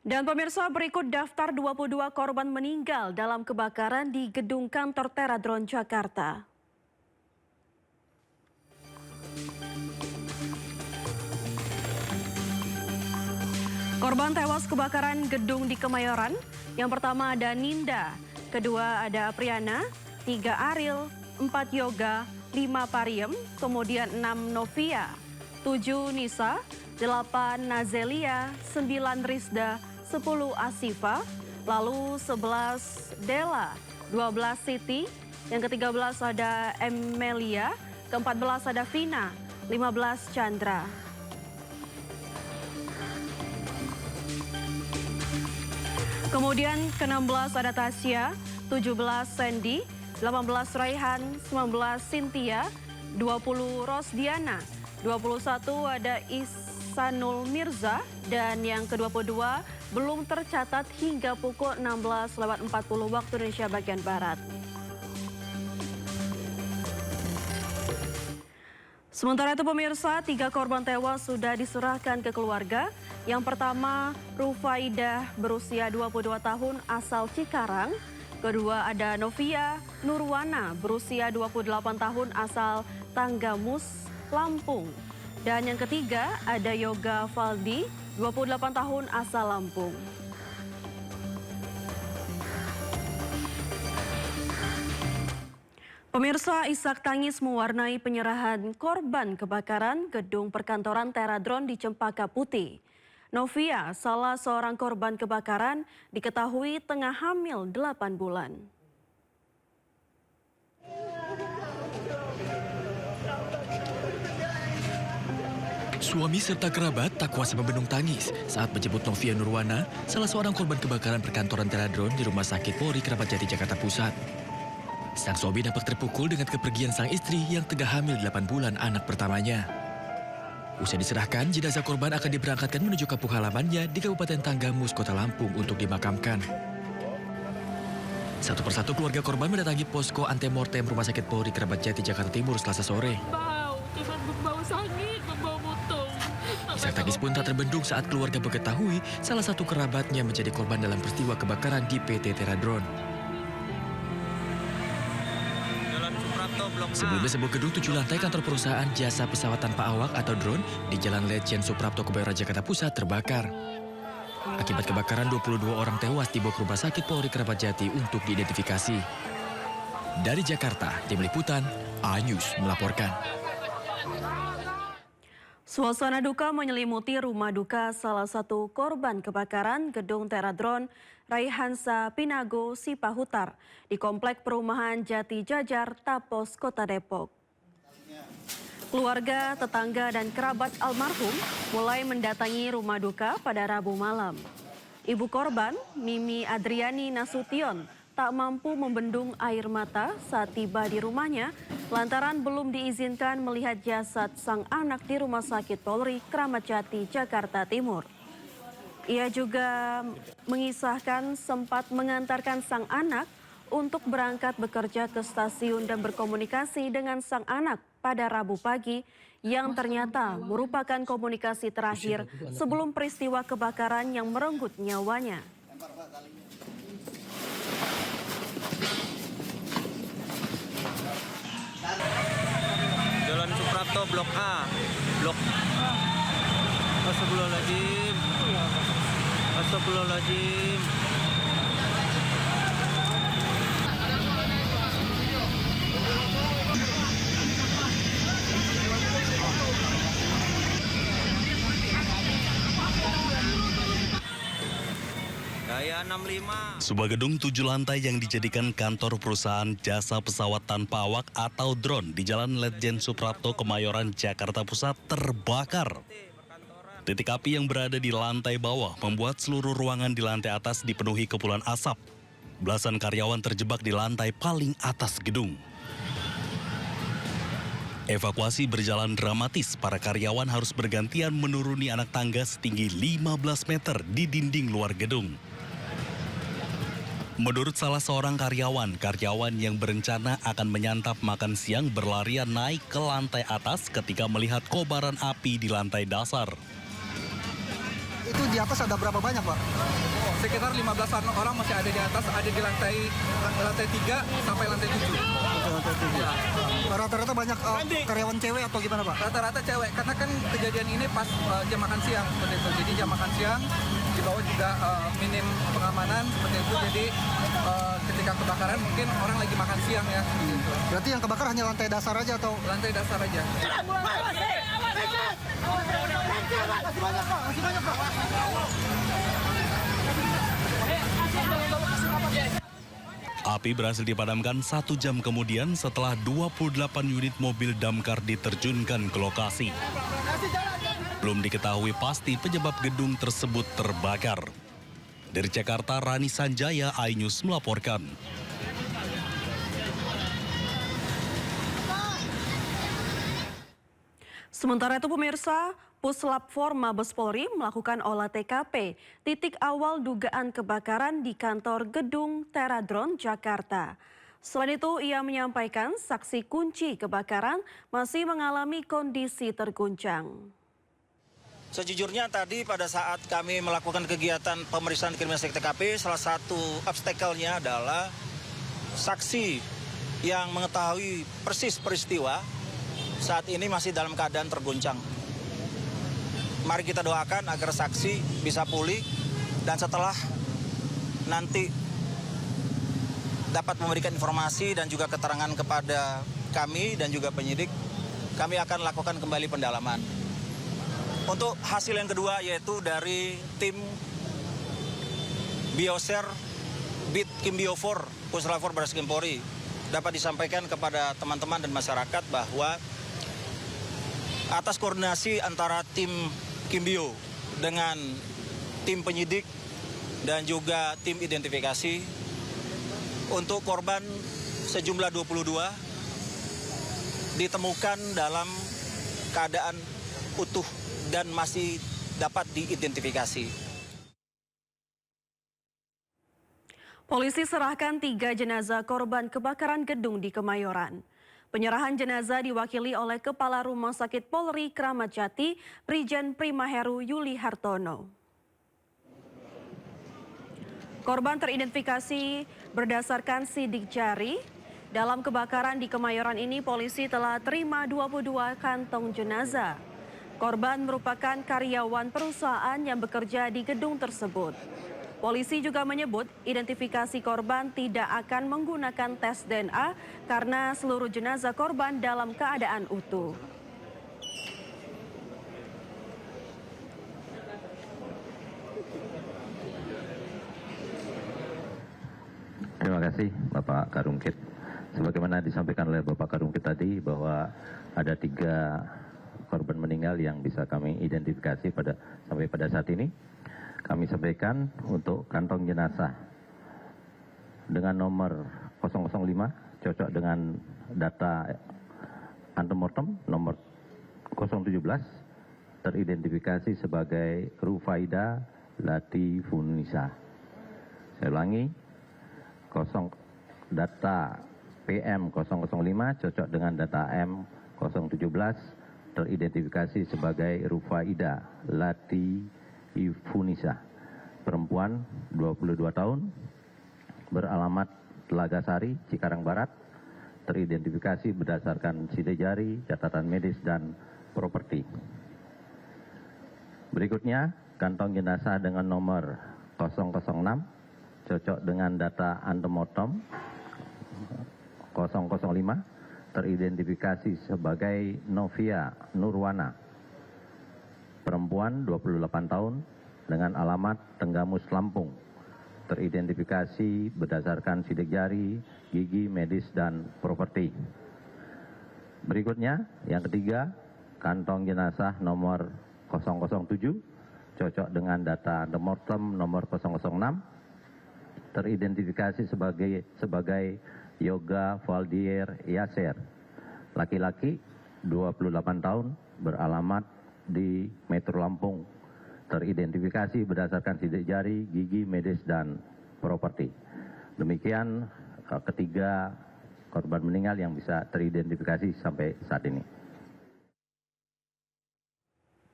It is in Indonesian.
Dan pemirsa, berikut daftar 22 korban meninggal dalam kebakaran di gedung kantor Teradron Jakarta. Korban tewas kebakaran gedung di Kemayoran. Yang pertama ada Ninda, kedua ada Apriana, 3 Ariel, 4 Yoga, 5 Pariem, kemudian 6 Novia, 7 Nisa, 8 Nazelia, 9 Rizda, 10 Asifa, lalu 11 Dela, 12 Siti, yang ke-13 ada Emelia, ke-14 ada Vina, 15 Chandra. Kemudian ke-16 ada Tasya, 17 Sandy, 18 Raihan, 19 Cynthia, 20 Rosdiana, 21 ada Ihsanul Mirza, dan yang ke-22 belum tercatat hingga pukul 16.40 waktu Indonesia bagian Barat. Sementara itu pemirsa, 3 korban tewas sudah diserahkan ke keluarga. Yang pertama, Rufaidah berusia 22 tahun asal Cikarang. Kedua ada Novia Nurwana berusia 28 tahun asal Tanggamus, Lampung. Dan yang ketiga ada Yoga Valdi, 28 tahun asal Lampung. Pemirsa, isak tangis mewarnai penyerahan korban kebakaran gedung perkantoran Teradron di Cempaka Putih. Novia, salah seorang korban kebakaran, diketahui tengah hamil 8 bulan. Suami serta kerabat tak kuasa membendung tangis saat menjemput Novia Nurwana, salah seorang korban kebakaran perkantoran Teradron di Rumah Sakit Polri Kramat Jati, Jakarta Pusat. Sang suami nampak terpukul dengan kepergian sang istri yang tengah hamil 8 bulan anak pertamanya. Usai diserahkan, jenazah korban akan diberangkatkan menuju kampung halamannya di Kabupaten Tanggamus, Kota Lampung untuk dimakamkan. Satu persatu keluarga korban mendatangi posko antemortem Rumah Sakit Polri Kramat Jati, Jakarta Timur Selasa sore. Bau sakit, bau mutung. Isak tangis pun tak terbendung saat keluarga mengetahui salah satu kerabatnya menjadi korban dalam peristiwa kebakaran di PT Teradron. Sebelumnya sebuah gedung 7 lantai kantor perusahaan jasa pesawat tanpa awak atau drone di Jalan Letjen Suprapto, Kebayoran, Jakarta Pusat terbakar. Akibat kebakaran 22 orang tewas dibawa ke Rumah Sakit Polri Kramat Jati untuk diidentifikasi. Dari Jakarta, Tim Liputan, A-News melaporkan. Suasana duka menyelimuti rumah duka salah satu korban kebakaran gedung Teradron Raihansa Pinago Sipahutar di Komplek Perumahan Jati Jajar, Tapos, Kota Depok. Keluarga, tetangga, dan kerabat almarhum mulai mendatangi rumah duka pada Rabu malam. Ibu korban, Mimi Adriani Nasution, tak mampu membendung air mata saat tiba di rumahnya lantaran belum diizinkan melihat jasad sang anak di Rumah Sakit Polri Kramat Jati, Jakarta Timur. Ia juga mengisahkan sempat mengantarkan sang anak untuk berangkat bekerja ke stasiun dan berkomunikasi dengan sang anak pada Rabu pagi yang ternyata merupakan komunikasi terakhir sebelum peristiwa kebakaran yang merenggut nyawanya. Jalan Suprapto Blok A. Blok Astagfirullahaladzim. Astagfirullahaladzim. Gaya 65. Sebuah gedung 7 lantai yang dijadikan kantor perusahaan jasa pesawat tanpa awak atau drone di Jalan Letjen Suprapto, Kemayoran, Jakarta Pusat terbakar. Titik api yang berada di lantai bawah membuat seluruh ruangan di lantai atas dipenuhi kepulan asap. Belasan karyawan terjebak di lantai paling atas gedung. Evakuasi berjalan dramatis, para karyawan harus bergantian menuruni anak tangga setinggi 15 meter di dinding luar gedung. Menurut salah seorang karyawan yang berencana akan menyantap makan siang berlarian naik ke lantai atas ketika melihat kobaran api di lantai dasar. itu di atas ada berapa banyak, Pak? Sekitar 15-an orang masih ada di atas, ada di lantai 3 sampai lantai 7. Lantai 7. Rata-rata banyak karyawan cewek atau gimana, Pak? Rata-rata cewek, karena kan kejadian ini pas jam makan siang seperti itu. Jadi jam makan siang di bawah juga minim pengamanan seperti itu. Jadi ketika kebakaran mungkin orang lagi makan siang ya. Gitu. Berarti yang kebakar hanya lantai dasar aja atau? Lantai dasar aja. Masih banyak, Pak. Api berhasil dipadamkan 1 jam kemudian setelah 28 unit mobil damkar diterjunkan ke lokasi. Belum diketahui pasti penyebab gedung tersebut terbakar. Dari Jakarta, Rani Sanjaya, iNews melaporkan. Sementara itu pemirsa, Puslap 4 Mabes Polri melakukan olah TKP titik awal dugaan kebakaran di kantor gedung Teradron, Jakarta. Selain itu, ia menyampaikan saksi kunci kebakaran masih mengalami kondisi terguncang. Sejujurnya tadi pada saat kami melakukan kegiatan pemeriksaan kriminalistik TKP, salah satu obstacle-nya adalah saksi yang mengetahui persis peristiwa saat ini masih dalam keadaan terguncang. Mari kita doakan agar saksi bisa pulih dan setelah nanti dapat memberikan informasi dan juga keterangan kepada kami dan juga penyidik, kami akan lakukan kembali pendalaman. Untuk hasil yang kedua yaitu dari tim Bioser Bit Kimbio 4 Puslap 4 Baris Krim Polri dapat disampaikan kepada teman-teman dan masyarakat bahwa atas koordinasi antara tim Kimbio dengan tim penyidik dan juga tim identifikasi untuk korban sejumlah 22 ditemukan dalam keadaan utuh dan masih dapat diidentifikasi. Polisi serahkan 3 jenazah korban kebakaran gedung di Kemayoran. Penyerahan jenazah diwakili oleh Kepala Rumah Sakit Polri Kramat Jati, Brigjen Primaheru Yuli Hartono. Korban teridentifikasi berdasarkan sidik jari. Dalam kebakaran di Kemayoran ini, polisi telah terima 22 kantong jenazah. Korban merupakan karyawan perusahaan yang bekerja di gedung tersebut. Polisi juga menyebut identifikasi korban tidak akan menggunakan tes DNA karena seluruh jenazah korban dalam keadaan utuh. Terima kasih Bapak Karungkit. Sebagaimana disampaikan oleh Bapak Karungkit tadi bahwa ada 3 korban meninggal yang bisa kami identifikasi sampai pada saat ini. Kami sampaikan untuk kantong jenazah dengan nomor 005 cocok dengan data antemortem nomor 017 teridentifikasi sebagai Rufaida Latifunisa. Saya ulangi, data PM 005 cocok dengan data M 017 teridentifikasi sebagai Rufaida Latifunisa, perempuan 22 tahun, beralamat Telaga Sari, Cikarang Barat, teridentifikasi berdasarkan sidik jari, catatan medis, dan properti. Berikutnya, kantong jenazah dengan nomor 006, cocok dengan data antemortem 005, teridentifikasi sebagai Novia Nurwana, perempuan 28 tahun dengan alamat Tenggamus, Lampung, teridentifikasi berdasarkan sidik jari, gigi, medis, dan properti. Berikutnya, yang ketiga, kantong jenazah nomor 007, cocok dengan data antemortem nomor 006, teridentifikasi sebagai Yoga Valdier Yaser, laki-laki 28 tahun, beralamat di Metro Lampung, teridentifikasi berdasarkan sidik jari, gigi, medis, dan properti. Demikian ketiga korban meninggal yang bisa teridentifikasi sampai saat ini.